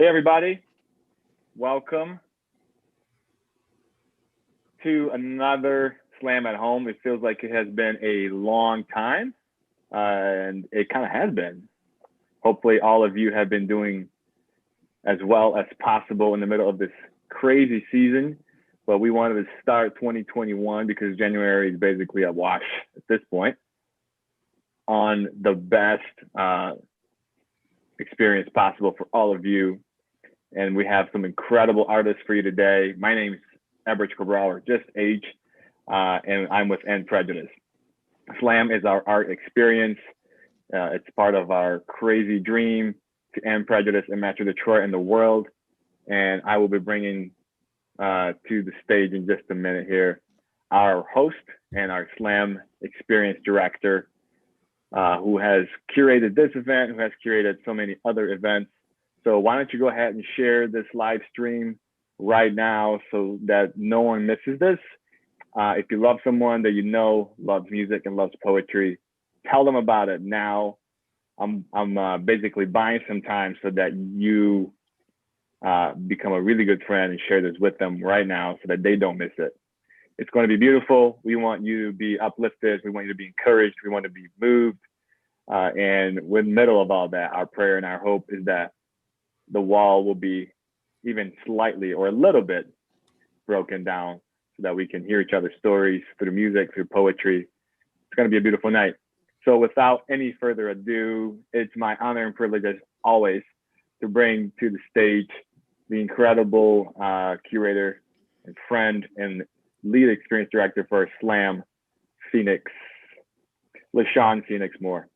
Hey, everybody. Welcome to another Slam at Home. It feels like it has been a long time, and it kind of has been. Hopefully, all of you have been doing as well as possible in the middle of this crazy season. But we wanted to start 2021 because January is basically a wash at this point on the best experience possible for all of you. And we have some incredible artists for you today. My name is Ebridge Cabral, or just H, and I'm with End Prejudice. Slam is our art experience. It's part of our crazy dream to end prejudice in Metro Detroit and the world. And I will be bringing to the stage in just a minute here our host and our Slam experience director, who has curated this event, who has curated so many other events. So why don't you go ahead and share this live stream right now so that no one misses this. If you love someone that you know loves music and loves poetry, tell them about it now. I'm basically buying some time so that you become a really good friend and share this with them right now so that they don't miss it. It's going to be beautiful. We want you to be uplifted. We want you to be encouraged. We want to be moved. And in the middle of all that, our prayer and our hope is that the wall will be even slightly or a little bit broken down so that we can hear each other's stories through music, through poetry. It's going to be a beautiful night. So without any further ado, it's my honor and privilege as always to bring to the stage the incredible curator and friend and lead experience director for Slam, Phoenix, LaShawn Phoenix Moore.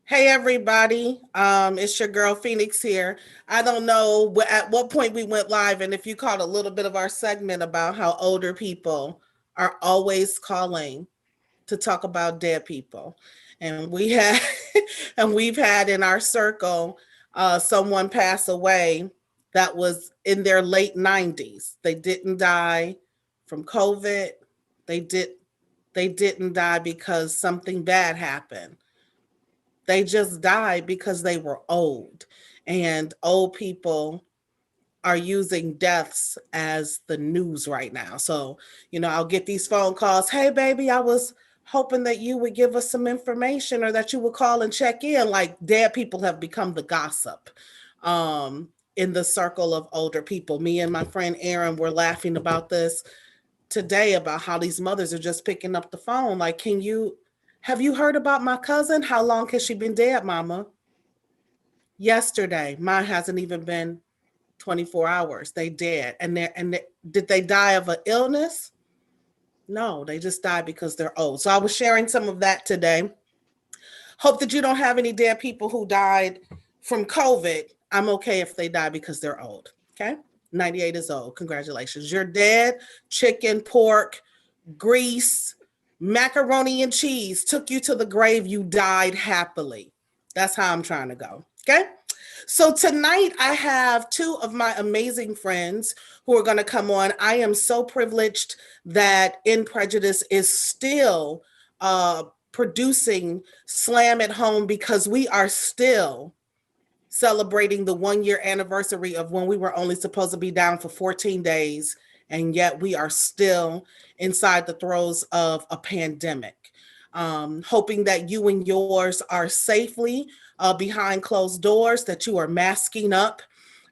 Hey everybody, it's your girl Phoenix here. I don't know at what point we went live, and if you caught a little bit of our segment about how older people are always calling to talk about dead people, and we've had in our circle someone pass away that was in their late 90s. They didn't die from COVID. They didn't die because something bad happened. They just died because they were old, and old people are using deaths as the news right now. So, I'll get these phone calls. Hey, baby, I was hoping that you would give us some information or that you would call and check in. Like, dead people have become the gossip in the circle of older people. Me and my friend Aaron were laughing about this today, about how these mothers are just picking up the phone. Like, have you heard about my cousin? How long has she been dead, mama? Yesterday. Mine hasn't even been 24 hours. They dead. Did they die of an illness? No, they just died because they're old. So I was sharing some of that today. Hope that you don't have any dead people who died from COVID. I'm okay if they die because they're old. Okay? 98 is old. Congratulations. You're dead. Chicken, pork, grease, macaroni and cheese took you to the grave. You died happily. That's how I'm trying to go. Okay. So tonight I have two of my amazing friends who are going to come on. I am so privileged that End Prejudice is still producing Slam at Home because we are still celebrating the 1-year anniversary of when we were only supposed to be down for 14 days. And yet we are still inside the throes of a pandemic. Hoping that you and yours are safely behind closed doors, that you are masking up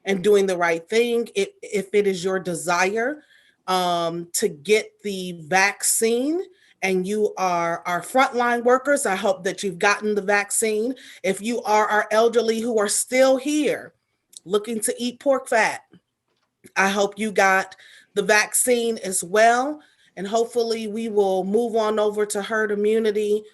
and doing the right thing. If it is your desire to get the vaccine and you are our frontline workers, I hope that you've gotten the vaccine. If you are our elderly who are still here looking to eat pork fat, I hope you got the vaccine as well. And hopefully we will move on over to herd immunity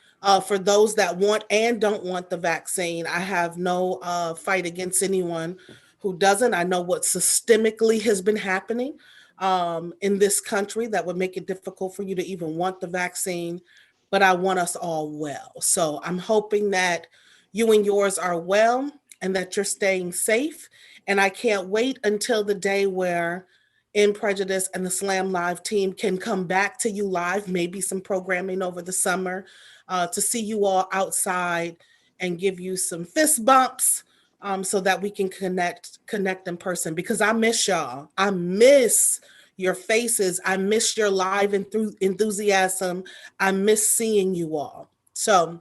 for those that want and don't want the vaccine. I have no fight against anyone who doesn't. I know what systemically has been happening in this country that would make it difficult for you to even want the vaccine, but I want us all well. So I'm hoping that you and yours are well and that you're staying safe. And I can't wait until the day where End Prejudice and the Slam Live team can come back to you live, maybe some programming over the summer, to see you all outside and give you some fist bumps, so that we can connect in person, because I miss y'all. I miss your faces. I miss your live enthusiasm. I miss seeing you all. So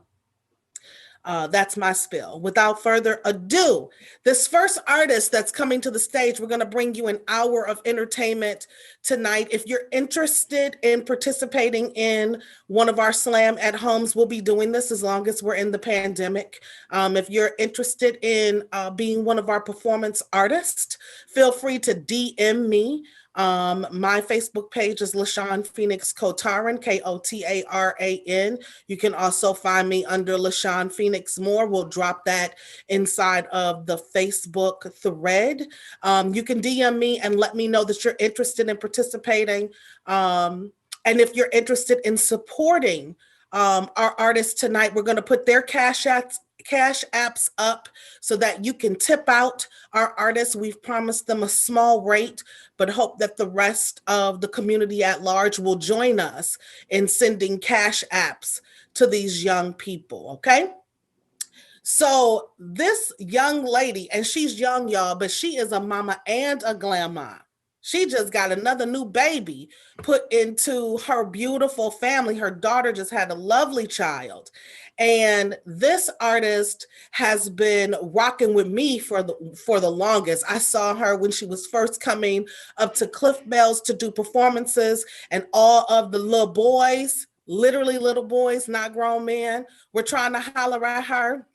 that's my spill. Without further ado, this first artist that's coming to the stage, we're going to bring you an hour of entertainment tonight. If you're interested in participating in one of our Slam at Homes, we'll be doing this as long as we're in the pandemic. If you're interested in being one of our performance artists, feel free to DM me. My Facebook page is LaShawn Phoenix Kotaran, Kotaran. You can also find me under LaShawn Phoenix Moore. We'll drop that inside of the Facebook thread. You can DM me and let me know that you're interested in participating. And if you're interested in supporting our artists tonight, we're going to put their cash apps up so that you can tip out our artists. We've promised them a small rate, but hope that the rest of the community at large will join us in sending cash apps to these young people, okay? So this young lady, and she's young, y'all, but she is a mama and a grandma. She just got another new baby put into her beautiful family. Her daughter just had a lovely child. And this artist has been rocking with me for the longest. I saw her when she was first coming up to Cliff Bells to do performances, and all of the little boys, literally little boys, not grown men, were trying to holler at her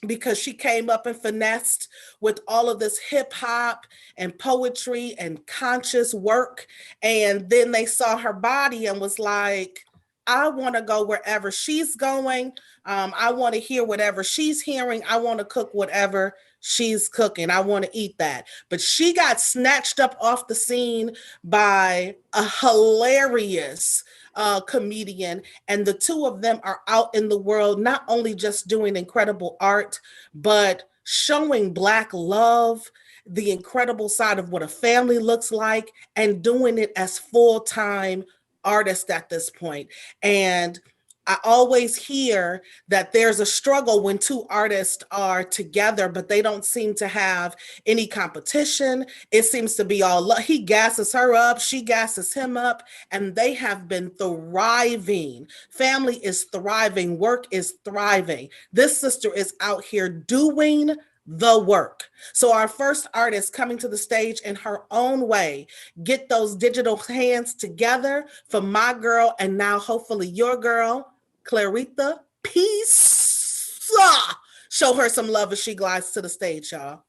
because she came up and finessed with all of this hip hop and poetry and conscious work. And then they saw her body and was like, I want to go wherever she's going. I want to hear whatever she's hearing. I want to cook whatever she's cooking. I want to eat that. But she got snatched up off the scene by a hilarious comedian, and the two of them are out in the world, not only just doing incredible art, but showing Black love, the incredible side of what a family looks like, and doing it as full-time artists at this point. And I always hear that there's a struggle when two artists are together, but they don't seem to have any competition. It seems to be all, he gasses her up, she gasses him up, and they have been thriving. Family is thriving, work is thriving. This sister is out here doing the work. So our first artist coming to the stage in her own way, get those digital hands together for my girl, and now hopefully your girl, Clarita Peace. Show her some love as she glides to the stage, y'all.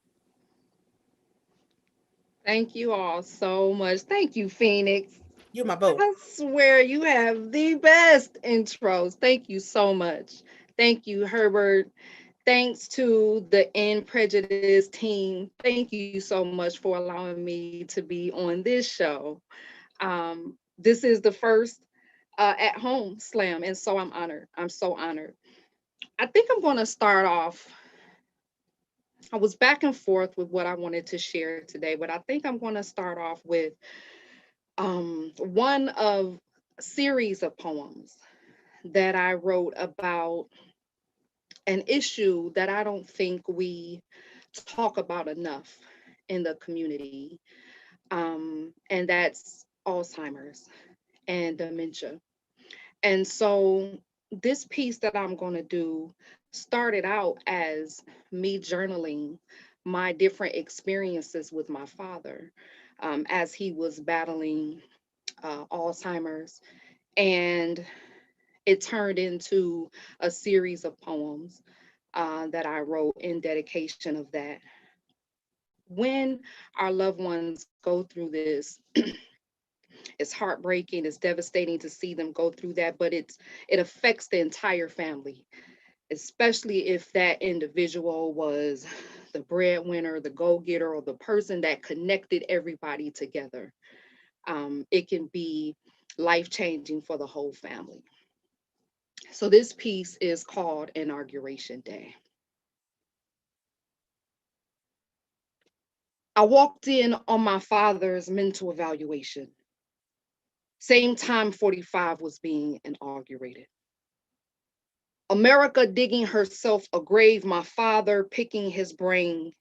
Thank you all so much. Thank you, Phoenix. You're my boo. I swear you have the best intros. Thank you so much. Thank you, Herbert. Thanks to the In Prejudice team. Thank you so much for allowing me to be on this show. This is the first at home slam, and so I'm honored. I'm so honored. I think I'm going to start off. I was back and forth with what I wanted to share today, but I think I'm going to start off with one of a series of poems that I wrote about an issue that I don't think we talk about enough in the community, and that's Alzheimer's and dementia. And so this piece that I'm going to do started out as me journaling my different experiences with my father as he was battling Alzheimer's. And it turned into a series of poems that I wrote in dedication of that. When our loved ones go through this, it's heartbreaking, it's devastating to see them go through that, but it affects the entire family, especially if that individual was the breadwinner, the go-getter, or the person that connected everybody together. It can be life-changing for the whole family. So this piece is called Inauguration Day. I walked in on my father's mental evaluation. Same time 45 was being inaugurated. America digging herself a grave, my father picking his brain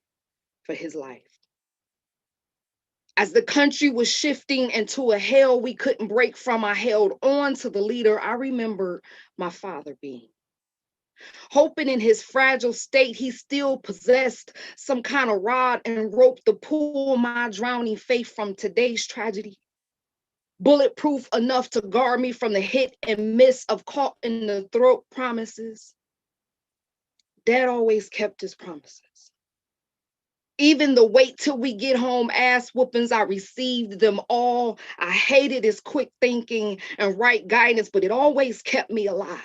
for his life. As the country was shifting into a hell we couldn't break from, I held on to the leader I remembered my father being. Hoping in his fragile state, he still possessed some kind of rod and rope to pull my drowning faith from today's tragedy. Bulletproof enough to guard me from the hit and miss of caught in the throat promises. Dad always kept his promises. Even the wait till we get home ass whoopings, I received them all. I hated his quick thinking and right guidance, but it always kept me alive.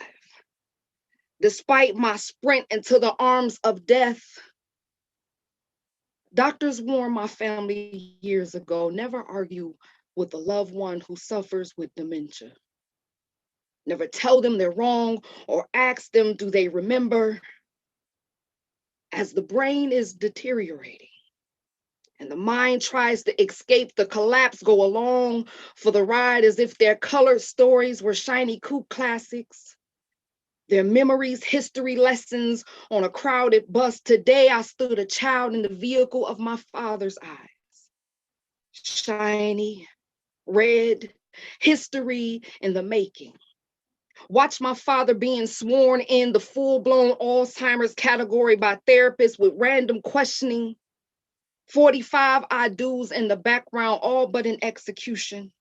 Despite my sprint into the arms of death, doctors warned my family years ago, never argue with a loved one who suffers with dementia. Never tell them they're wrong or ask them, do they remember? As the brain is deteriorating and the mind tries to escape the collapse, go along for the ride as if their colored stories were shiny coupe classics. Their memories, history lessons on a crowded bus. Today, I stood a child in the vehicle of my father's eyes. Shiny, red, history in the making. Watch my father being sworn in the full-blown Alzheimer's category by therapists with random questioning. 45 I do's in the background, all but in execution.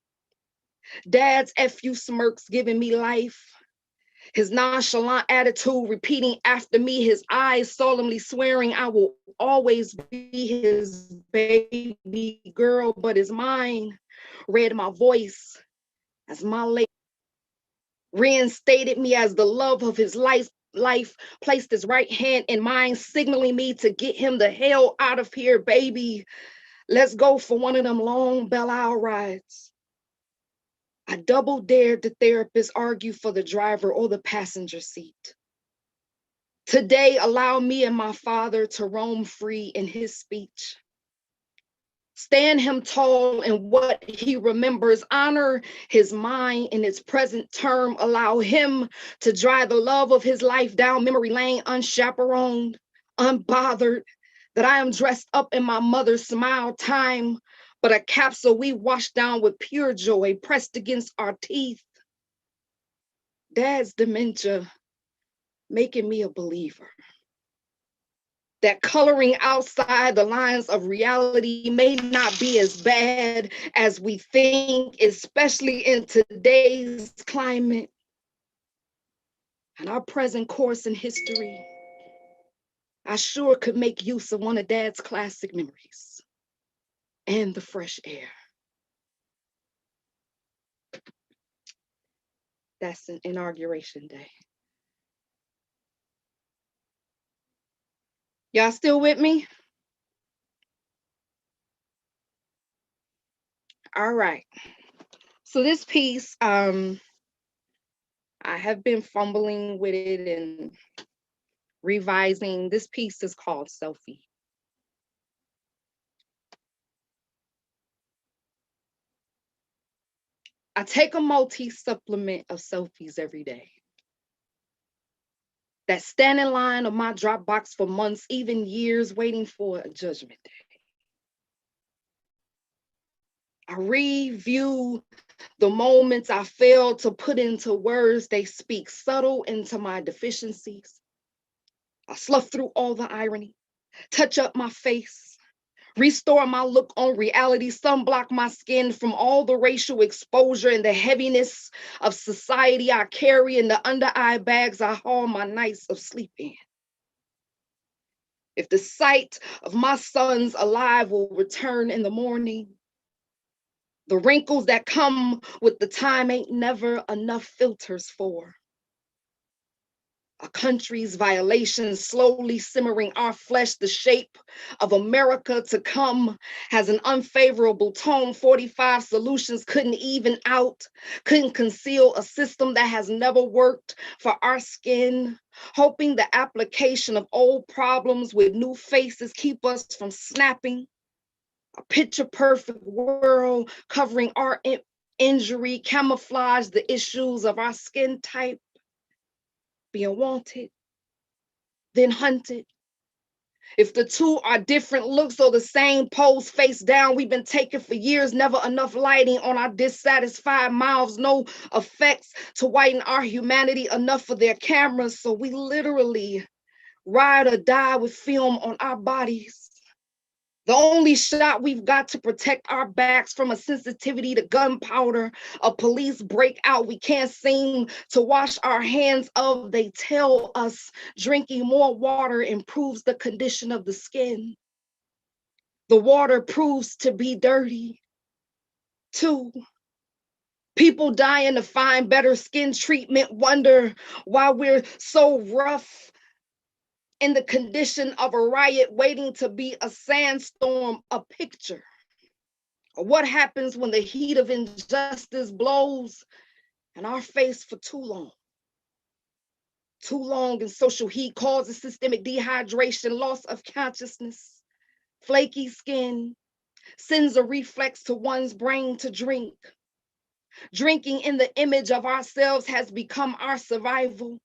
Dad's FU smirks giving me life. His nonchalant attitude repeating after me, his eyes solemnly swearing I will always be his baby girl, but his mind read my voice as my late, reinstated me as the love of his life, placed his right hand in mine, signaling me to get him the hell out of here, baby. Let's go for one of them long Belle Isle rides. I double dared the therapist argue for the driver or the passenger seat. Today, allow me and my father to roam free in his speech. Stand him tall in what he remembers, honor his mind in its present term, allow him to drive the love of his life down memory lane unchaperoned, unbothered, that I am dressed up in my mother's smile time, but a capsule we washed down with pure joy pressed against our teeth. Dad's dementia making me a believer. That coloring outside the lines of reality may not be as bad as we think, especially in today's climate and our present course in history. I sure could make use of one of Dad's classic memories and the fresh air. That's an inauguration day. Y'all still with me? All right. So this piece, I have been fumbling with it and revising. This piece is called Selfie. I take a multi-supplement of selfies every day. That stand in line of my Dropbox for months, even years, waiting for a judgment day. I review the moments I failed to put into words. They speak subtle into my deficiencies. I slough through all the irony, touch up my face, restore my look on reality, sunblock my skin from all the racial exposure and the heaviness of society I carry in the under eye bags I haul my nights of sleep in. If the sight of my sons alive will return in the morning, the wrinkles that come with the time ain't never enough filters for. A country's violations slowly simmering our flesh, the shape of America to come has an unfavorable tone. 45 solutions couldn't even out, couldn't conceal a system that has never worked for our skin. Hoping the application of old problems with new faces keep us from snapping. A picture perfect world covering our injury, camouflage the issues of our skin type. being wanted, then hunted. If the two are different looks or the same pose face down, we've been taken for years, never enough lighting on our dissatisfied mouths, no effects to whiten our humanity enough for their cameras. So we literally ride or die with film on our bodies. The only shot we've got to protect our backs from a sensitivity to gunpowder, a police breakout we can't seem to wash our hands of. They tell us drinking more water improves the condition of the skin. The water proves to be dirty, too. People dying to find better skin treatment wonder why we're so rough in the condition of a riot waiting to be a sandstorm, a picture. Or what happens when the heat of injustice blows in our face for too long. Too long in social heat causes systemic dehydration, loss of consciousness, flaky skin, sends a reflex to one's brain to drink. Drinking in the image of ourselves has become our survival.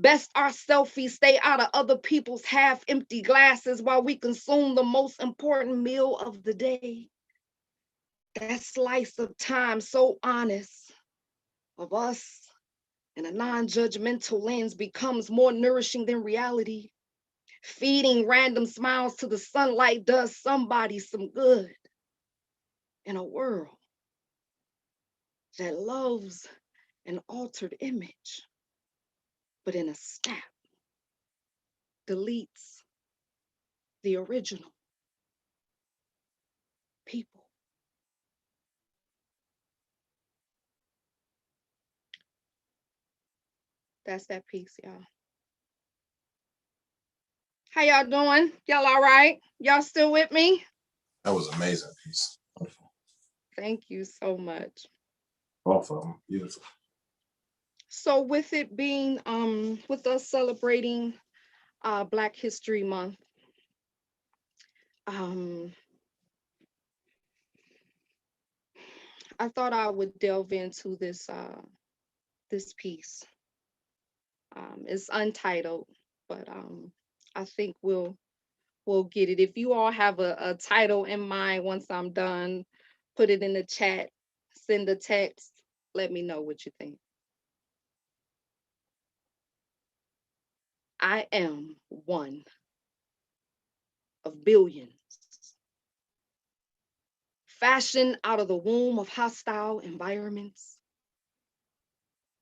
Best our selfies stay out of other people's half-empty glasses while we consume the most important meal of the day. That slice of time so honest of us in a non-judgmental lens becomes more nourishing than reality. Feeding random smiles to the sunlight does somebody some good in a world that loves an altered image, but in a snap deletes the original people. That's that piece, y'all. How y'all doing? Y'all all right? Y'all still with me? That was an amazing piece. Wonderful. Thank you so much. Both of them, beautiful. So with it being, with us celebrating Black History Month, I thought I would delve into this this piece. It's untitled, but I think we'll get it. If you all have a title in mind once I'm done, put it in the chat, send a text, let me know what you think. I am one of billions, fashioned out of the womb of hostile environments.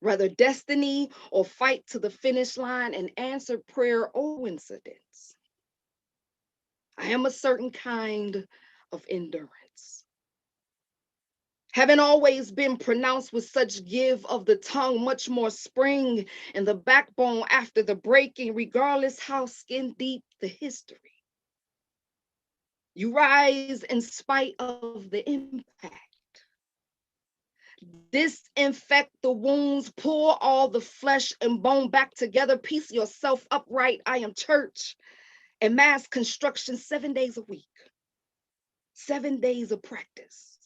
Rather destiny or fight to the finish line, an answered prayer or coincidence. I am a certain kind of endurance. Having always been pronounced with such give of the tongue, much more spring in the backbone after the breaking, regardless how skin deep the history. You rise in spite of the impact. Disinfect the wounds, pull all the flesh and bone back together, piece yourself upright. I am church and mass construction 7 days a week, 7 days of practice.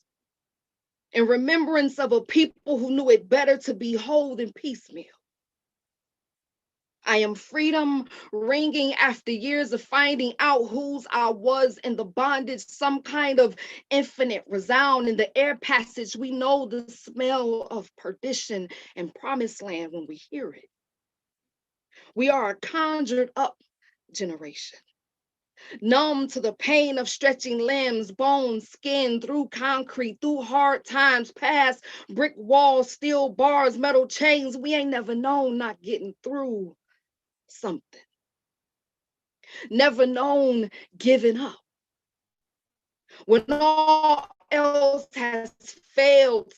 In remembrance of a people who knew it better to be whole than piecemeal. I am freedom ringing after years of finding out whose I was in the bondage, some kind of infinite resound in the air passage. We know the smell of perdition and promised land when we hear it. We are a conjured up generation, numb to the pain of stretching limbs, bones, skin, through concrete, through hard times, past brick walls, steel bars, metal chains. We ain't never known not getting through something. Never known giving up. When all else has failed,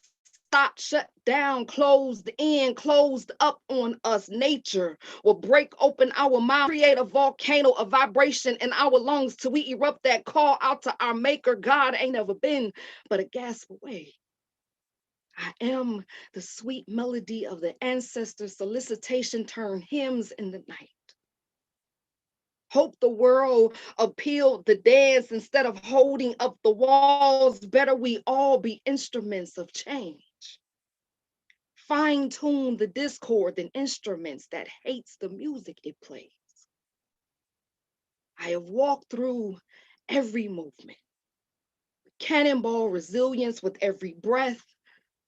stopped, shut down, closed in, closed up on us, nature will break open our mind, create a volcano of vibration in our lungs till we erupt that call out to our maker. God ain't never been but a gasp away. I am the sweet melody of the ancestors, solicitation turn hymns in the night. Hope the world appealed the dance instead of holding up the walls. Better we all be instruments of change. fine-tune the discord and instruments that hates the music it plays. I have walked through every movement, cannonball resilience with every breath,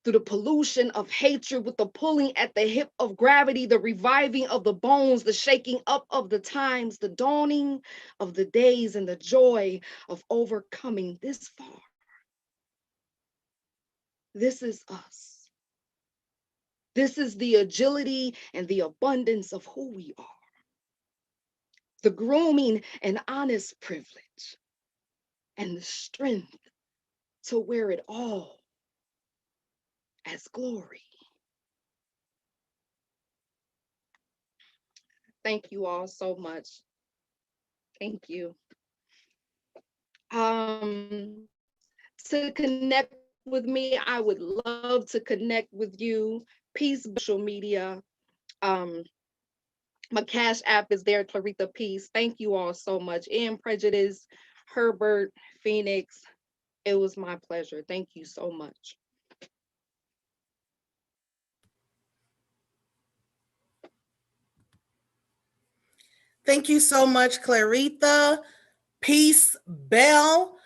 through the pollution of hatred with the pulling at the hip of gravity, the reviving of the bones, the shaking up of the times, the dawning of the days, and the joy of overcoming this far. This is us. This is the agility and the abundance of who we are. The grooming and honest privilege, and the strength to wear it all as glory. Thank you all so much. Thank you. To connect with me, I would love to connect with you. Peace social media. My Cash App is there, Claritha Peace. Thank you all so much. And Prejudice, Herbert, Phoenix. It was my pleasure. Thank you so much. Thank you so much, Claritha. Peace Bell.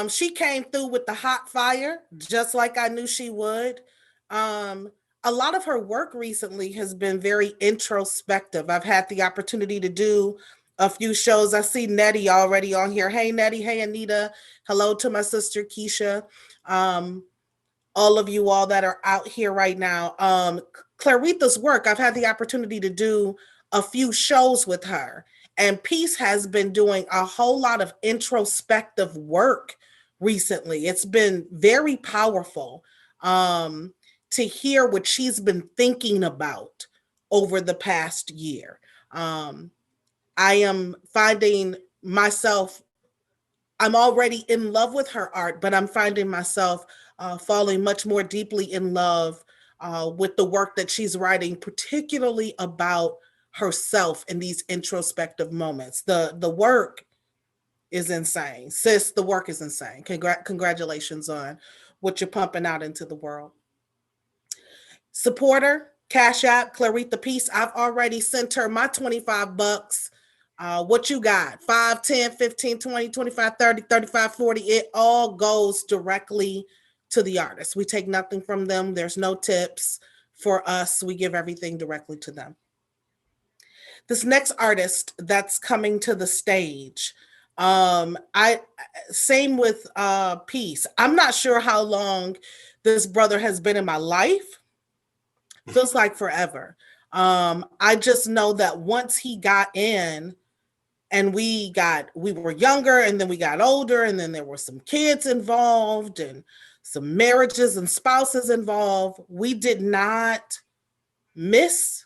She came through with the hot fire, just like I knew she would. A lot of her work recently has been very introspective. I've had the opportunity to do a few shows. I see Nettie already on here. Hey, Nettie. Hey, Anita. Hello to my sister, Keisha. All of you all that are out here right now. Claritha's work, I've had the opportunity to do a few shows with her. And Peace has been doing a whole lot of introspective work recently. It's been very powerful to hear what she's been thinking about over the past year. I am finding myself, I'm already in love with her art, but I'm finding myself falling much more deeply in love with the work that she's writing, particularly about herself in these introspective moments. The work is insane. Sis, the work is insane. Congratulations on what you're pumping out into the world. Supporter, Cash App, Claritha Peace. I've already sent her my $25. What you got? 5, 10, 15, 20, 25, 30, 35, 40. It all goes directly to the artist. We take nothing from them. There's no tips for us. We give everything directly to them. This next artist that's coming to the stage, same with Peace. I'm not sure how long this brother has been in my life. Feels like forever. I just know that once he got in, and we were younger, and then we got older, and then there were some kids involved and some marriages and spouses involved. We did not miss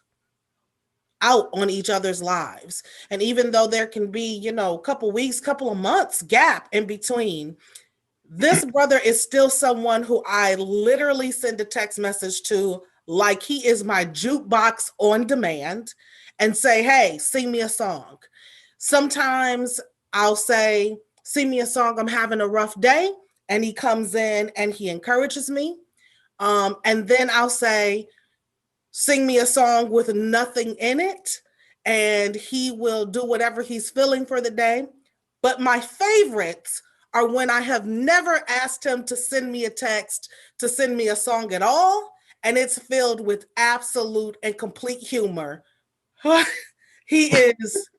out on each other's lives. And even though there can be, a couple weeks, couple of months gap in between, this brother is still someone who I literally send a text message to like he is my jukebox on demand and say, hey, sing me a song. Sometimes I'll say, sing me a song, I'm having a rough day. And he comes in and he encourages me. And then I'll say, sing me a song with nothing in it. And he will do whatever he's feeling for the day. But my favorites are when I have never asked him to send me a text, to send me a song at all. And it's filled with absolute and complete humor. He is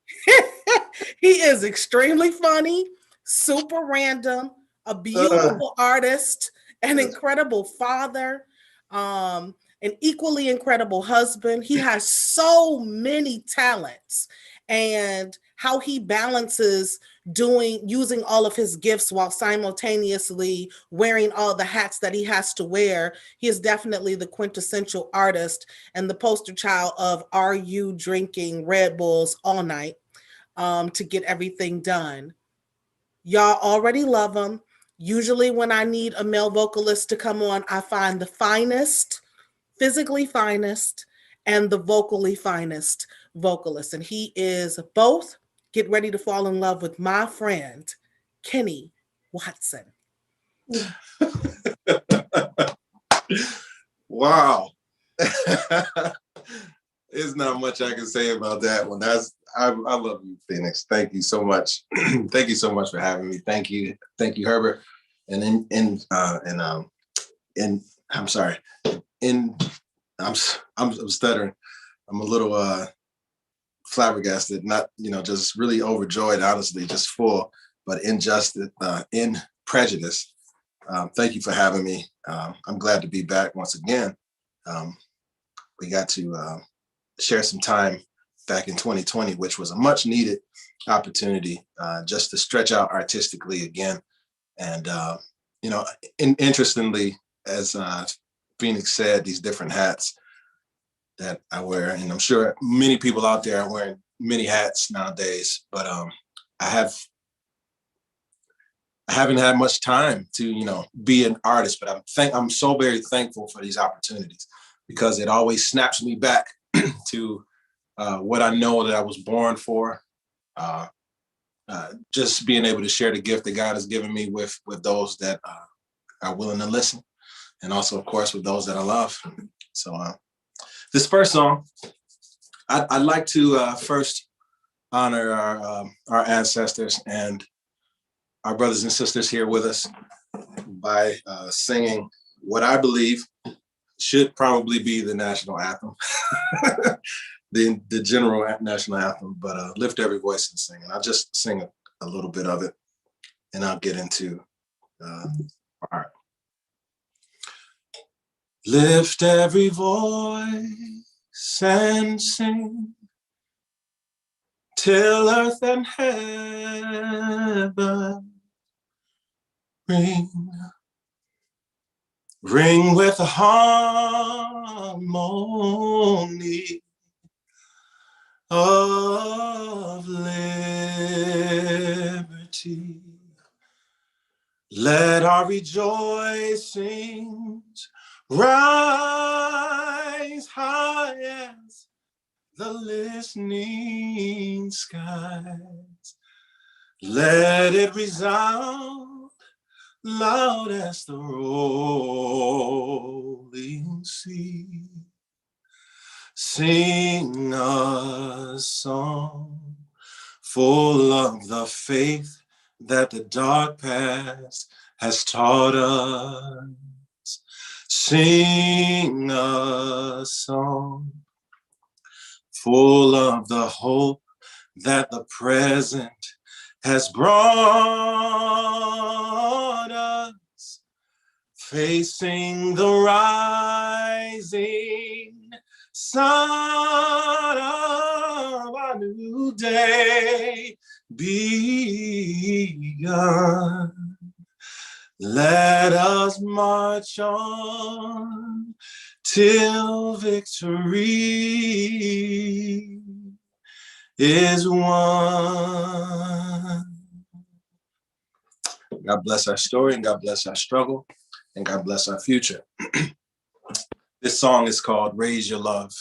he is extremely funny, super random, a beautiful artist, an incredible father, an equally incredible husband. He has so many talents, and how he balances using all of his gifts while simultaneously wearing all the hats that he has to wear. He is definitely the quintessential artist and the poster child of, are you drinking Red Bulls all night to get everything done? Y'all already love him. Usually when I need a male vocalist to come on, I find the finest, physically finest, and the vocally finest vocalist. And he is both. Get ready to fall in love with my friend, Kenny Watson. Wow. There's not much I can say about that one. I love you, Phoenix. Thank you so much. Thank you so much for having me. Thank you, Herbert. And I'm sorry. I'm stuttering. I'm a little flabbergasted, not just really overjoyed, honestly, just full, but injustice, in prejudice. Thank you for having me. I'm glad to be back once again. We got to share some time back in 2020, which was a much needed opportunity just to stretch out artistically again. And, interestingly, as Phoenix said, these different hats that I wear, and I'm sure many people out there are wearing many hats nowadays, but I haven't had much time to, be an artist, but I'm so very thankful for these opportunities because it always snaps me back to what I know that I was born for. Just being able to share the gift that God has given me with those that are willing to listen, and also, of course, with those that I love. So this first song, I'd like to first honor our ancestors and our brothers and sisters here with us by singing what I believe should probably be the national anthem, the general national anthem, but Lift Every Voice and Sing. And I'll just sing a little bit of it, and I'll get into art. Lift every voice and sing till earth and heaven ring with a harmony of liberty. Let our rejoicings rise high as the listening skies. Let it resound loud as the rolling sea. Sing a song full of the faith that the dark past has taught us. Sing a song full of the hope that the present has brought us. Facing the rising sun of a new day begun. Let us march on till victory is won. God bless our story, and God bless our struggle, and God bless our future. This song is called Raise Your Love.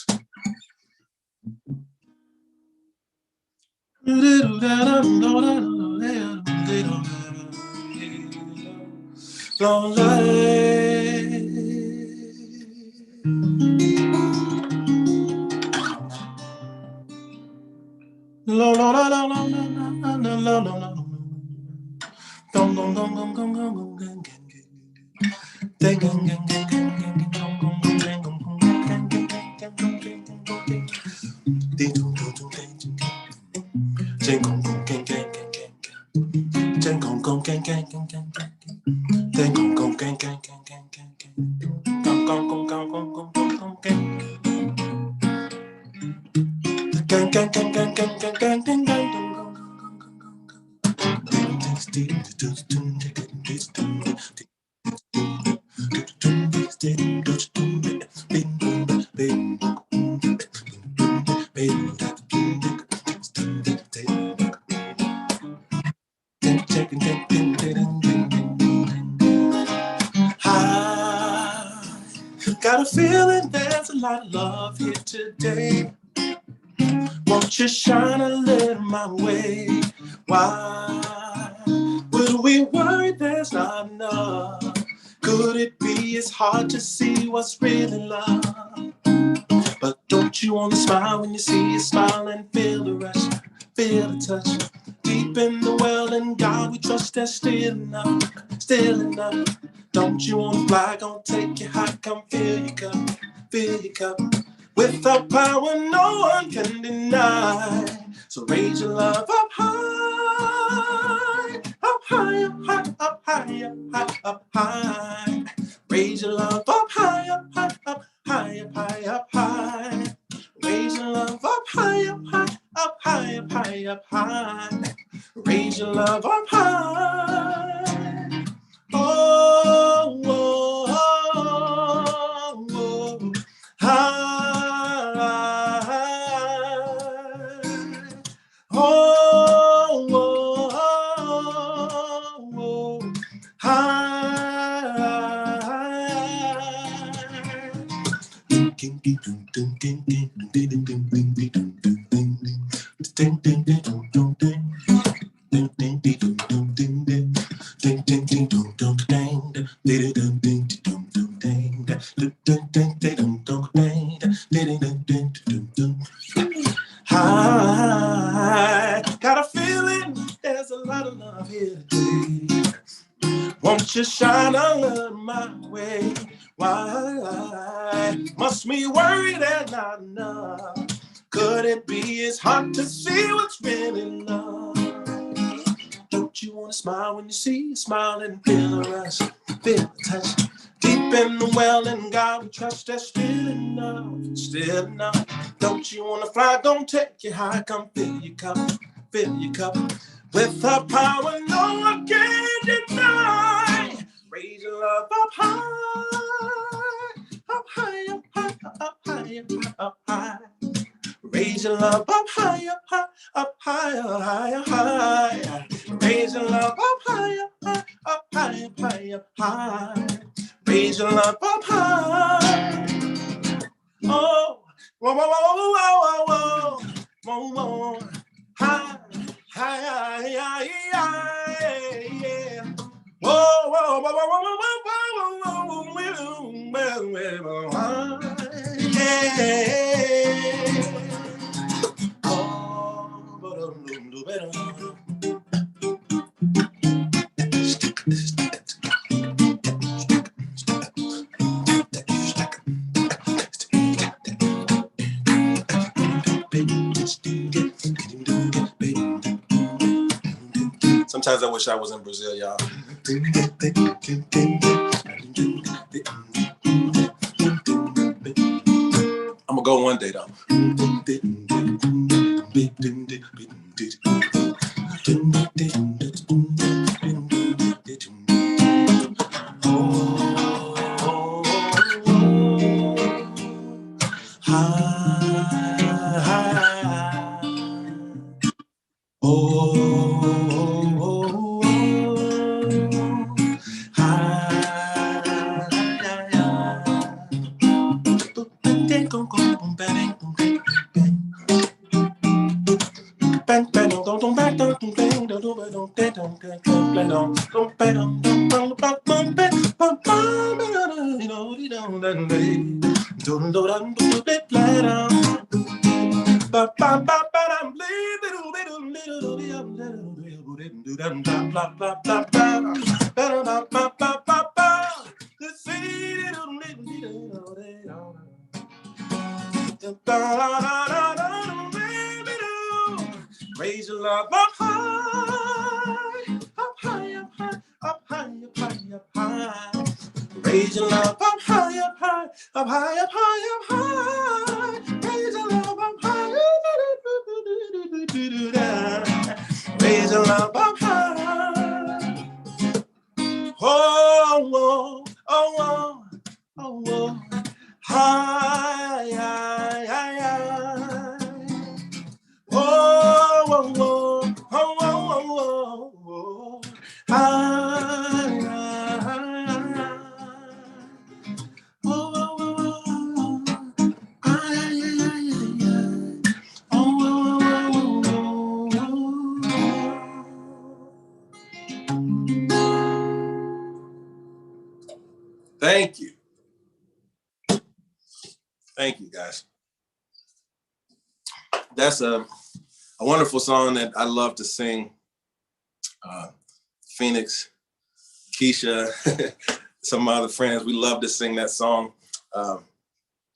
Got a feeling there's a lot of love here today. Won't you shine a little my way? Why would we worry there's not enough? Could it be it's hard to see what's really love? Don't you want to smile when you see a smile and feel the rush, feel the touch? Deep in the well, in God we trust, that's still enough, still enough. Don't you want to fly, gonna take you high, come fill your cup, fill your cup. Without power, no one can deny. So raise your love up high, up high, up high, up high, up high, up high. Raise your love up high, up high, up high, up high, up high. Raise your love up high, up high, up high, up high, up high. Raise your love up high. Oh, oh, oh, oh, high. Oh, oh, oh, I got a feeling there's a lot of love here today. Won't you shine a light my way? Why must we worry there's not enough? Could it be it's hard to see what's really love? Don't you want to smile when you see a smile and feel the rush, feel the touch? Deep in the well, in God we trust, that's still enough, still enough. Don't you want to fly, don't take you high, come fill your cup, fill your cup. With the power no one can deny. Raise your love up high, up high, up high, up high, up high. Raise your love up high, up high, up high, up high, up high. Raise your love up high, up high, up high, up high, up high. Raise your love up high. Oh, whoa, whoa, whoa, whoa, whoa, whoa, whoa, whoa, high, high, high, high, yeah. Whoa, whoa, whoa, whoa, whoa, whoa, whoa, whoa, whoa, Sometimes I wish I was in Brazil, y'all. I'm gonna go one day though. Raise your love up high, up high, up high, up high, up high, up high. Raise your love up high, up high, up high, up high, up high. Raise your love up high. Raise your love up high. Oh, oh, oh, oh, oh, oh. High, high, high, high. Oh, oh, oh, oh, oh, oh, oh. High, high, high. Oh, oh, oh, oh. High, high, high, high. Oh, oh, oh, oh. Thank you. Thank you, guys. that's a wonderful song that I love to sing. Phoenix, Keisha, some of my other friends, we love to sing that song.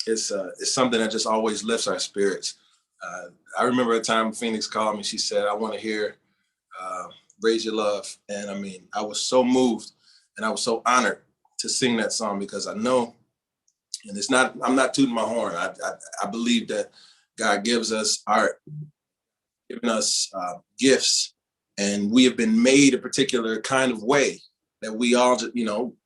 It's something that just always lifts our spirits. I remember a time Phoenix called me. She said, "I want to hear Raise Your Love." And I mean, I was so moved and I was so honored to sing that song because I know, and I'm not tooting my horn. I believe that God gives us art, giving us gifts, and we have been made a particular kind of way that we all,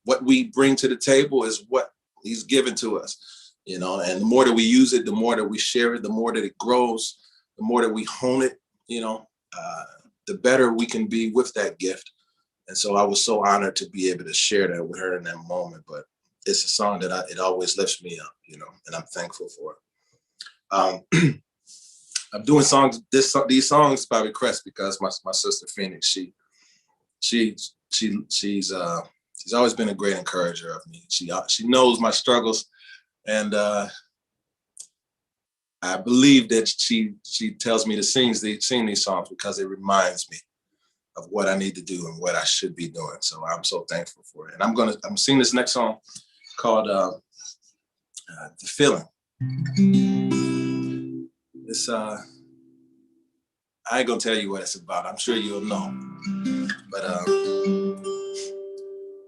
what we bring to the table is what He's given to us, and the more that we use it, the more that we share it, the more that it grows, the more that we hone it, the better we can be with that gift. And so I was so honored to be able to share that with her in that moment. But it's a song that it always lifts me up, and I'm thankful for it. I'm doing these songs by request because my sister Phoenix, she's always been a great encourager of me. She knows my struggles, and I believe that she tells me to sing these songs because it reminds me of what I need to do and what I should be doing. So I'm so thankful for it. And I'm singing this next song called The Feeling. It's I ain't gonna tell you what it's about. I'm sure you'll know. But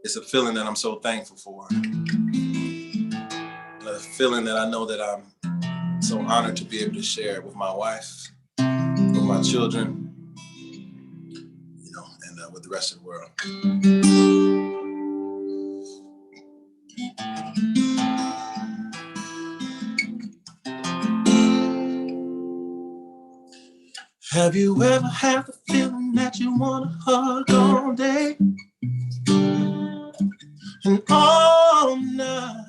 it's a feeling that I'm so thankful for. A feeling that I know that I'm so honored to be able to share with my wife, with my children, and with the rest of the world. Have you ever had the feeling that you want to hug all day and all night?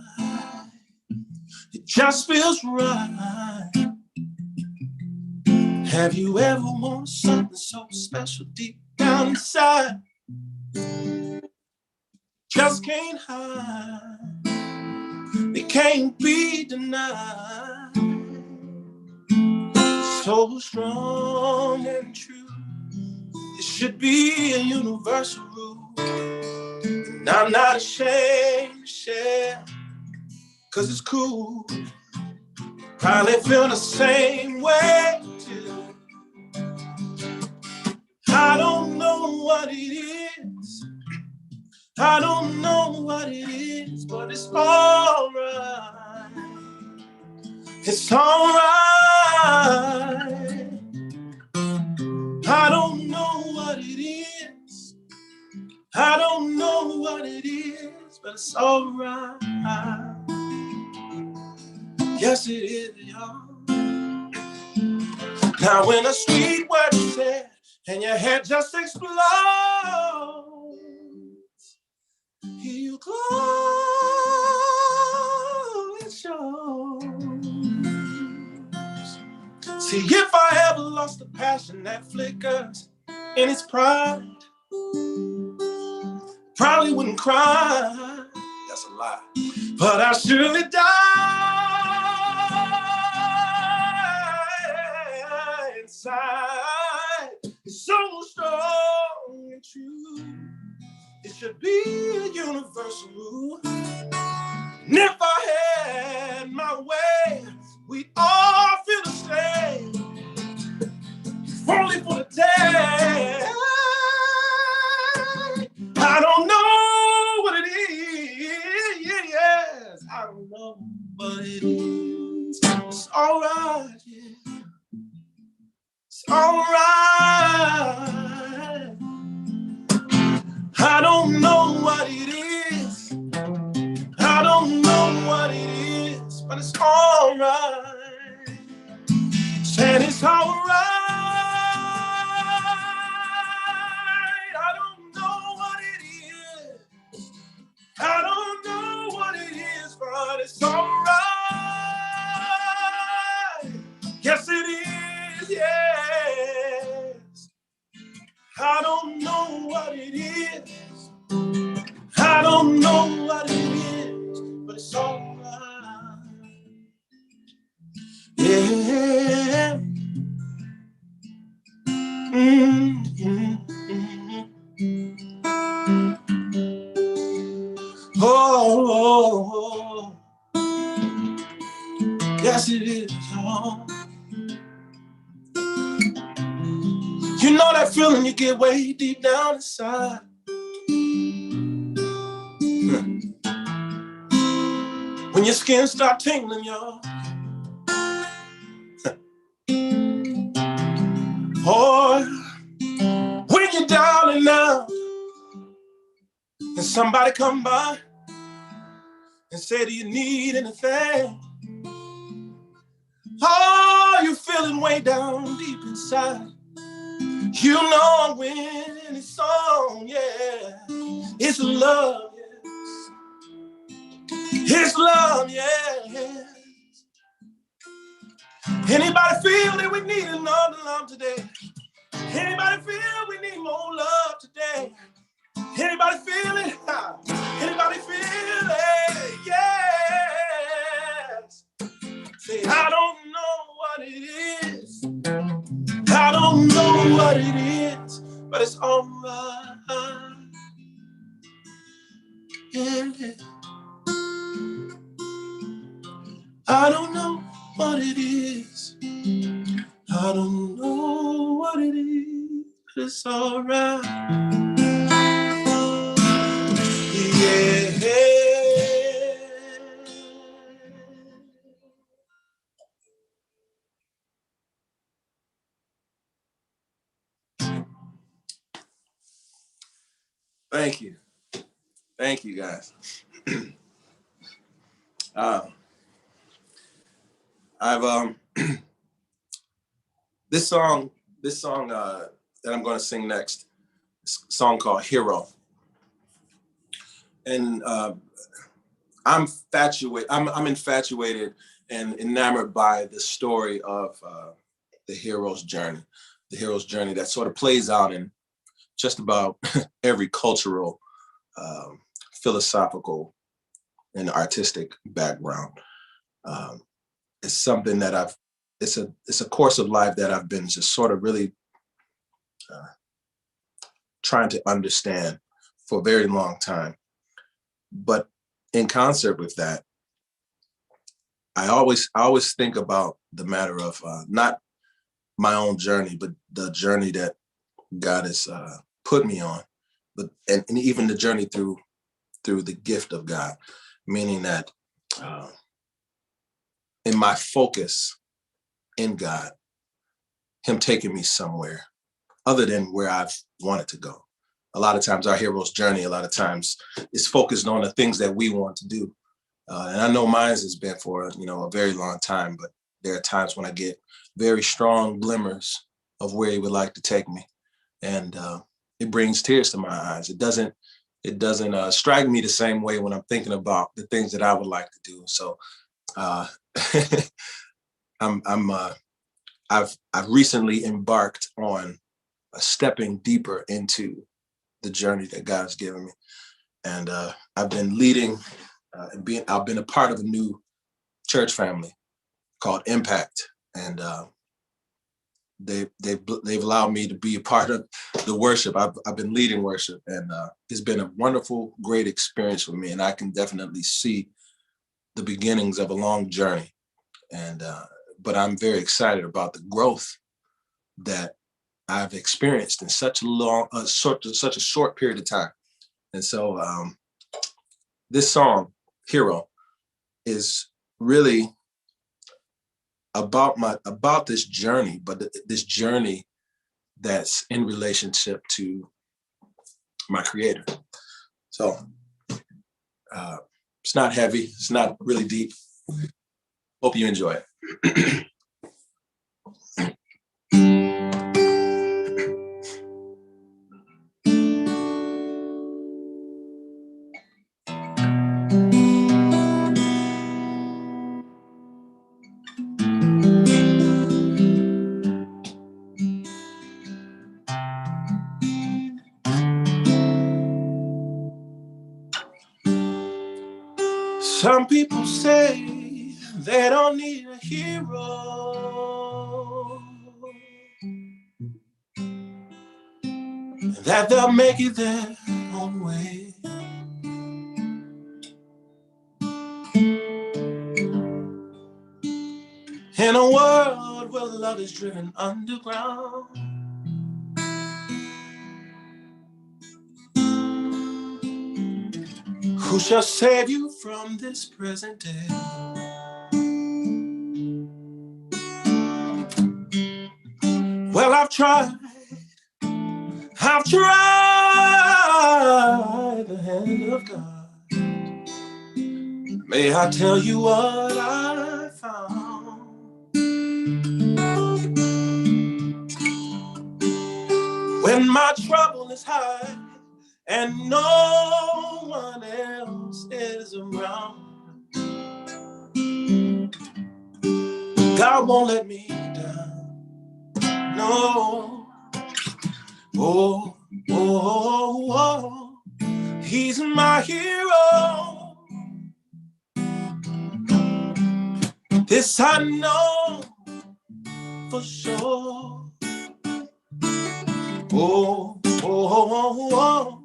It just feels right. Have you ever wanted something so special deep down inside? Just can't hide. It can't be denied. So strong and true. It should be a universal rule. And I'm not ashamed to share, 'cause it's cool. Probably feel the same way too. I don't know what it is. I don't know what it is, but it's all right. It's all right. I don't know what it is. I don't know what it is, but it's all right. Yes, it is, y'all. Now when a sweet word is said and your head just explodes, here you close your eyes. See, if I ever lost the passion that flickers in its pride, probably wouldn't cry. That's a lie. But I surely die inside. It's so strong and true. It should be a universal rule. And if I had my way, we'd all feel the same. If only for the day. I don't know what it is. I don't know what it is. It's all right, yeah. It's all right. I don't know what it is. I don't know what it is, but it's all right. Said it's all right. I don't know what it is. I don't know what it is, but it's all right. Yes, it is, yes. I don't know what it is. I don't know what it is, but it's all right. Oh, yes it is, y'all. You know that feeling you get way deep down inside. When your skin start tingling, y'all. Or when you're down and out, and somebody come by and say, do you need anything? Oh, you're feeling way down deep inside. You know when it's on, yeah. It's love, yes. It's love, yeah. Anybody feel that we need another love today? Anybody feel we need more love today? Anybody feel it? Anybody feel it? Yes. Say, I don't know what it is. I don't know what it is, but it's all right. Yeah. I don't know what it is. I don't know what it is, but it's all right. Yeah. Thank you. Thank you, guys. I've this song that I'm going to sing next, this song called Hero. And I'm infatuated and enamored by the story of the hero's journey that sort of plays out in just about every cultural, philosophical, and artistic background. It's something that it's a course of life that I've been just sort of really trying to understand for a very long time. But in concert with that, I always think about the matter of not my own journey, but the journey that God has put me on, but and even the journey through the gift of God, meaning that in my focus in God, Him taking me somewhere other than where I've wanted to go. A lot of times our hero's journey, a lot of times is focused on the things that we want to do. And I know mine has been for, a very long time, but there are times when I get very strong glimmers of where He would like to take me. And it brings tears to my eyes. It doesn't strike me the same way when I'm thinking about the things that I would like to do. So I've recently embarked on stepping deeper into the journey that God's given me. And I've been leading I've been a part of a new church family called Impact. And they've allowed me to be a part of the worship. I've been leading worship, and it's been a wonderful, great experience for me. And I can definitely see the beginnings of a long journey. And but I'm very excited about the growth that I've experienced in such a short period of time. And so this song, Hero, is really about this journey, but this journey that's in relationship to my Creator. So it's not heavy, it's not really deep. Hope you enjoy it. Some people say they don't need a hero, that they'll make it their own way. In a world where love is driven underground, who shall save you from this present day? Well, I've tried the hand of God. May I tell you what I found? When my trouble is high and no one else is around, God won't let me down. No. Oh, oh, oh, He's my hero. This I know for sure. Oh, oh, oh, oh,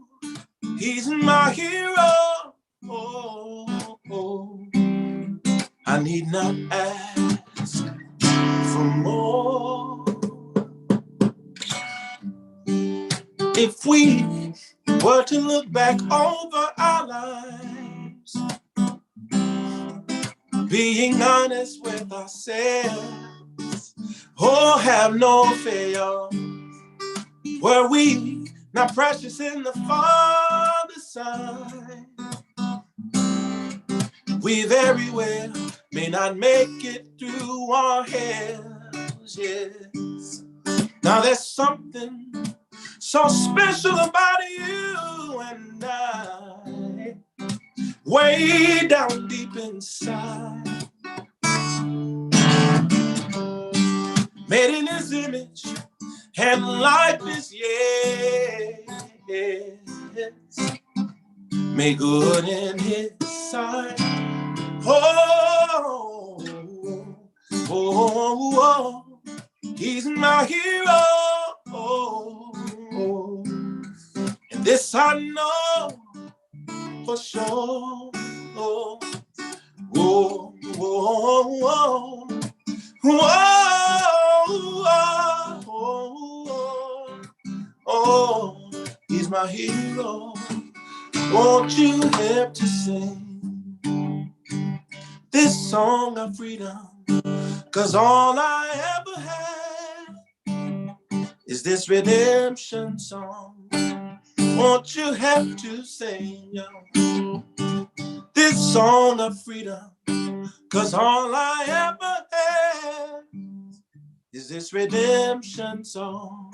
He's my hero. Oh, oh, I need not ask for more. If we were to look back over our lives, being honest with ourselves, oh, have no fear. Were we not precious in the Father's sight? We very well may not make it through our hells, yes. Now there's something so special about you and I, way down deep inside. Made in His image and likeness, yes. Made good in His sight. Oh, oh, oh, He's my hero. Oh, oh. And this I know for sure. Oh, oh, oh, oh, oh, oh, He's my hero. Won't you help to sing this song of freedom? 'Cause all I ever had is this redemption song. Won't you help to sing this song of freedom? 'Cause all I ever had is this redemption song.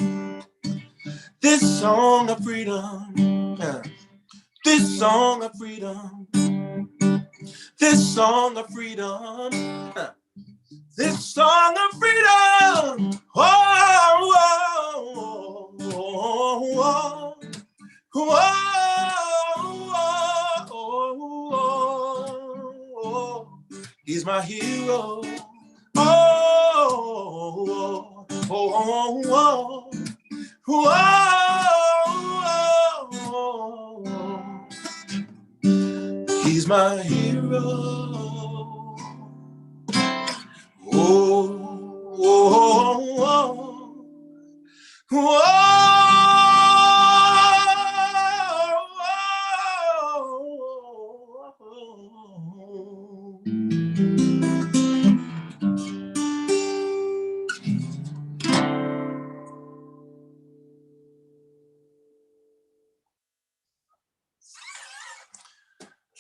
This song of freedom. This song of freedom. This song of freedom. This song of freedom. Oh, oh, oh, oh, oh, oh, oh, He's my hero. Oh, oh, oh, oh, He's my hero. Oh, oh, oh,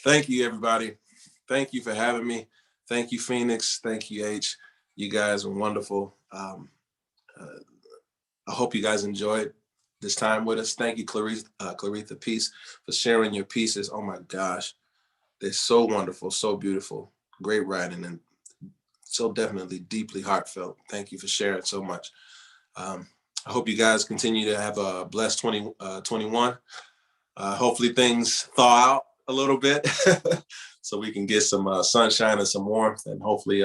Thank you, everybody. Thank you for having me. Thank you, Phoenix. Thank you, H. You guys were wonderful. I hope you guys enjoyed this time with us. Thank you, Claretha Peace, for sharing your pieces. Oh my gosh, they're so wonderful, so beautiful, great writing, and so definitely deeply heartfelt. Thank you for sharing so much. I hope you guys continue to have a blessed 2021. Hopefully things thaw out a little bit so we can get some sunshine and some warmth, and hopefully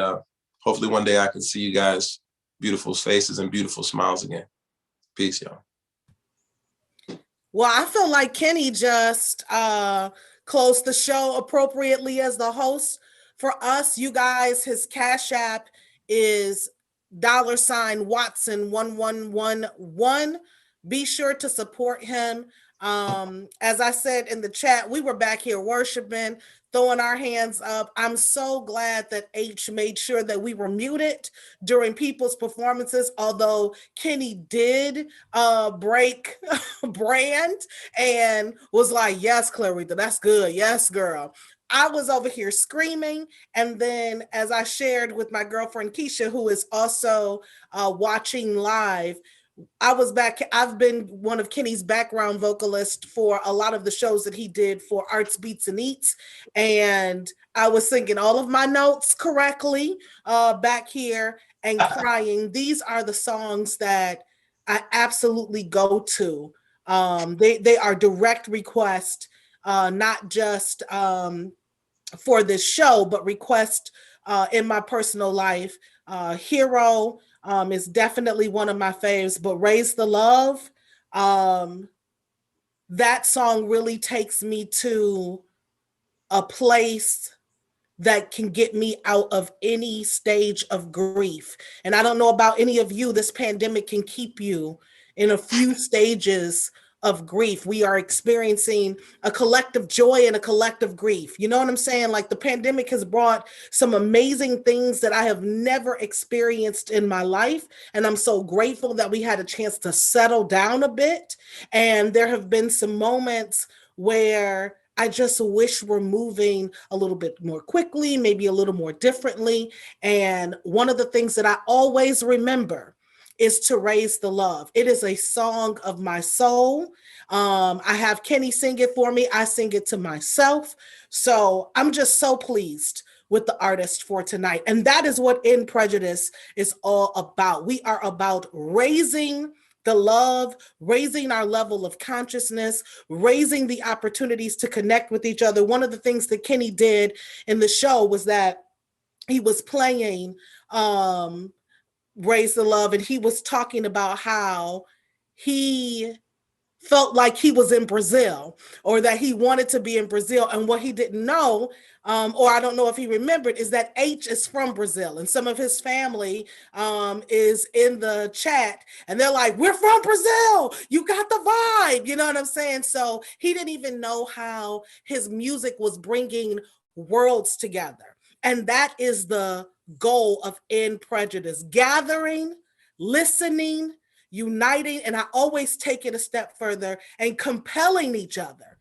one day I can see you guys beautiful faces and beautiful smiles again. Peace, y'all. Well, I feel like Kenny just closed the show appropriately as the host. For us, you guys, his Cash App is $Watson1111. Be sure to support him. As I said in the chat, we were back here worshiping, throwing our hands up. I'm so glad that H made sure that we were muted during people's performances, although Kenny did break brand and was like, yes, Clarita, that's good. Yes, girl. I was over here screaming. And then as I shared with my girlfriend Keisha, who is also watching live, I've been one of Kenny's background vocalists for a lot of the shows that he did for Arts, Beats, and Eats. And I was singing all of my notes correctly back here and crying. These are the songs that I absolutely go to. They are direct request, not just for this show, but request in my personal life. Hero is definitely one of my faves, but Raise the Love, that song really takes me to a place that can get me out of any stage of grief. And I don't know about any of you, this pandemic can keep you in a few stages of grief. We are experiencing a collective joy and a collective grief. You know what I'm saying? Like, the pandemic has brought some amazing things that I have never experienced in my life. And I'm so grateful that we had a chance to settle down a bit. And there have been some moments where I just wish we're moving a little bit more quickly, maybe a little more differently. And one of the things that I always remember is To Raise the Love. It is a song of my soul. I have Kenny sing it for me. I sing it to myself. So I'm just so pleased with the artist for tonight. And that is what In Prejudice is all about. We are about raising the love, raising our level of consciousness, raising the opportunities to connect with each other. One of the things that Kenny did in the show was that he was playing Raise the Love, and he was talking about how he felt like he was in Brazil, or that he wanted to be in Brazil. And what he didn't know, or I don't know if he remembered, is that H is from Brazil, and some of his family is in the chat, and they're like, we're from Brazil, you got the vibe, you know what I'm saying? So he didn't even know how his music was bringing worlds together. And that is the goal of In Prejudice: gathering, listening, uniting, and I always take it a step further, and compelling each other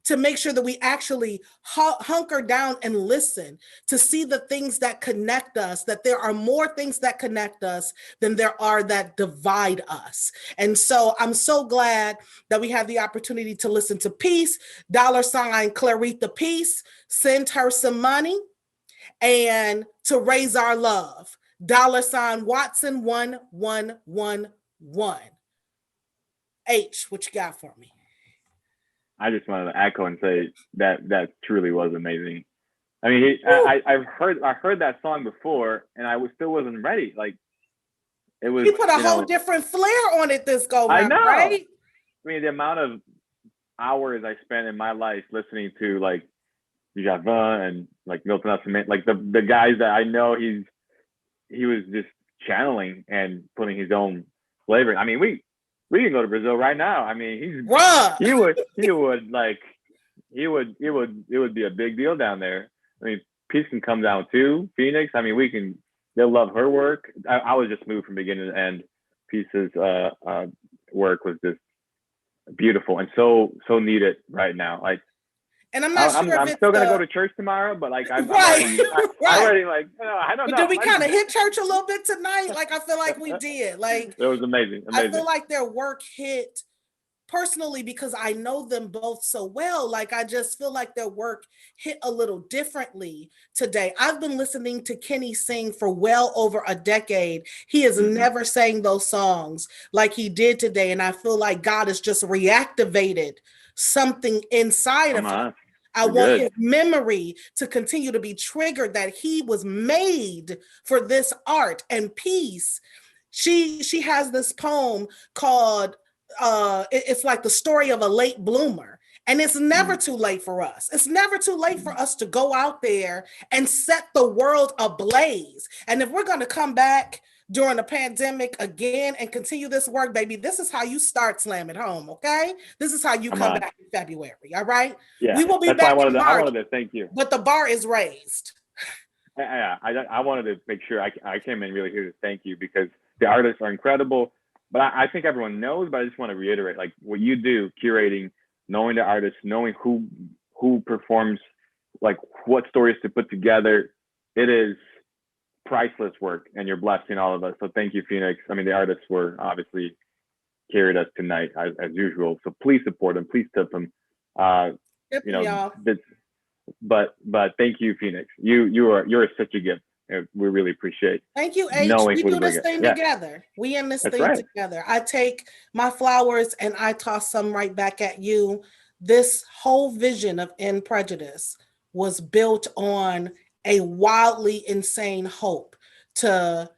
to make sure that we actually hunker down and listen, to see the things that connect us, that there are more things that connect us than there are that divide us. And so I'm so glad that we have the opportunity to listen to Peace, $Clarita Peace, send her some money, and To Raise Our Love, $Watson1111. H, what you got for me? I just wanted to echo and say that truly was amazing. I mean, I've heard that song before, and I still wasn't ready. Like, it was. He put a whole different flair on it this go round, I know. Right? I mean, the amount of hours I spent in my life listening to like Java and like Milton Nascimento, like the guys that I know, he was just channeling and putting his own flavor. I mean, we can go to Brazil right now. I mean, it would be a big deal down there. I mean, Peace can come down too, Phoenix. I mean, they'll love her work. I was just moved from beginning to end. Peace's work was just beautiful and so needed right now. Like, and I'm not sure I'm still gonna go to church tomorrow, but like I'm already like, I don't know. Did we kind of hit church a little bit tonight? Like, I feel like we did. Like, it was amazing. I feel like their work hit personally because I know them both so well. Like, I just feel like their work hit a little differently today. I've been listening to Kenny sing for well over a decade. He has never sang those songs like he did today. And I feel like God has just reactivated something inside of him. I want his memory to continue to be triggered, that he was made for this art. And Peace, she has this poem called it's like the story of a late bloomer. And it's never too late for us. It's never too late for us to go out there and set the world ablaze. And if we're going to come back during the pandemic again and continue this work, baby, this is how you start Slam at Home, okay? This is how you come back in February, all right? Yeah, we will be that's back why in March, I wanted to thank you. but the bar is raised. I wanted to make sure I came in really here to thank you, because the artists are incredible. But I think everyone knows, but I just want to reiterate, like, what you do, curating, knowing the artists, knowing who performs, like what stories to put together. It is priceless work, and you're blessing all of us. So thank you, Phoenix. I mean, the artists were obviously carried us tonight as usual. So please support them, please tip them. You know, but thank you, Phoenix. You're such a gift. We really appreciate. Thank you, H. We do this thing together. We in this thing together. I take my flowers and I toss some right back at you. This whole vision of End Prejudice was built on a wildly insane hope to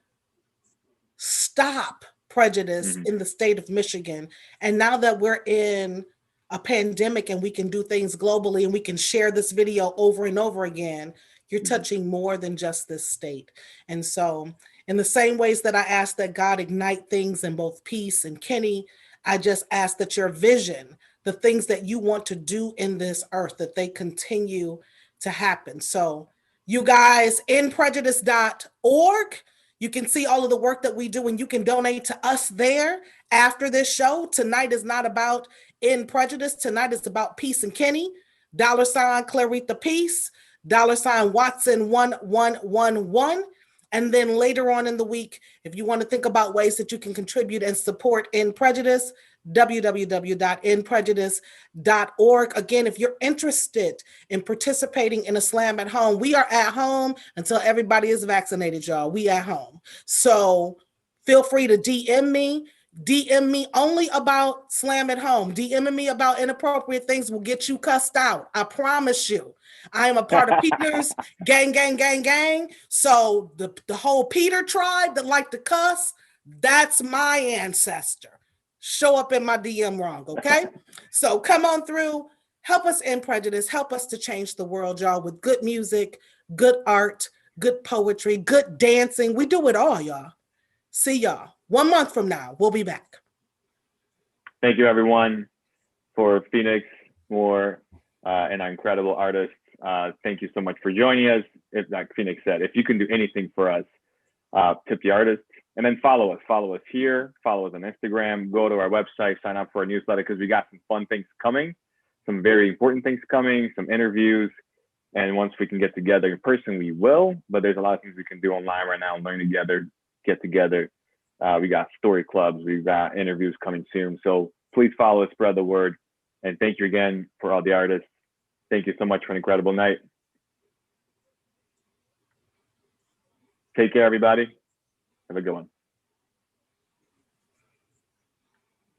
stop prejudice in the state of Michigan. And now that we're in a pandemic and we can do things globally and we can share this video over and over again, you're touching more than just this state. And so in the same ways that I ask that God ignite things in both Peace and Kenny, I just ask that your vision, the things that you want to do in this earth, that they continue to happen. So you guys, endprejudice.org, you can see all of the work that we do, and you can donate to us there after this show. Tonight is not about End Prejudice. Tonight is about Peace and Kenny, $ Claritha Peace, $ Watson 1111. And then later on in the week, if you want to think about ways that you can contribute and support End Prejudice, www.endprejudice.org. Again, if you're interested in participating in a Slam at Home, we are at home until everybody is vaccinated, y'all. We at home. So feel free to DM me. DM me only about Slam at Home. DMing me about inappropriate things will get you cussed out. I promise you. I am a part of Peter's gang. So the whole Peter tribe that like to cuss, that's my ancestor. Show up in my DM wrong, okay? So come on through. Help us End Prejudice. Help us to change the world, y'all, with good music, good art, good poetry, good dancing. We do it all, y'all. See y'all. 1 month from now, we'll be back. Thank you, everyone, for Phoenix Moore and our incredible artists. Thank you so much for joining us. Like Phoenix said, if you can do anything for us, tip the artist, and then follow us. Follow us here. Follow us on Instagram. Go to our website. Sign up for our newsletter, because we got some fun things coming, some very important things coming, some interviews. And once we can get together in person, we will. But there's a lot of things we can do online right now. Learn together, get together. We got story clubs. We've got interviews coming soon. So please follow us, spread the word. And thank you again for all the artists. Thank you so much for an incredible night. Take care, everybody. Have a good one.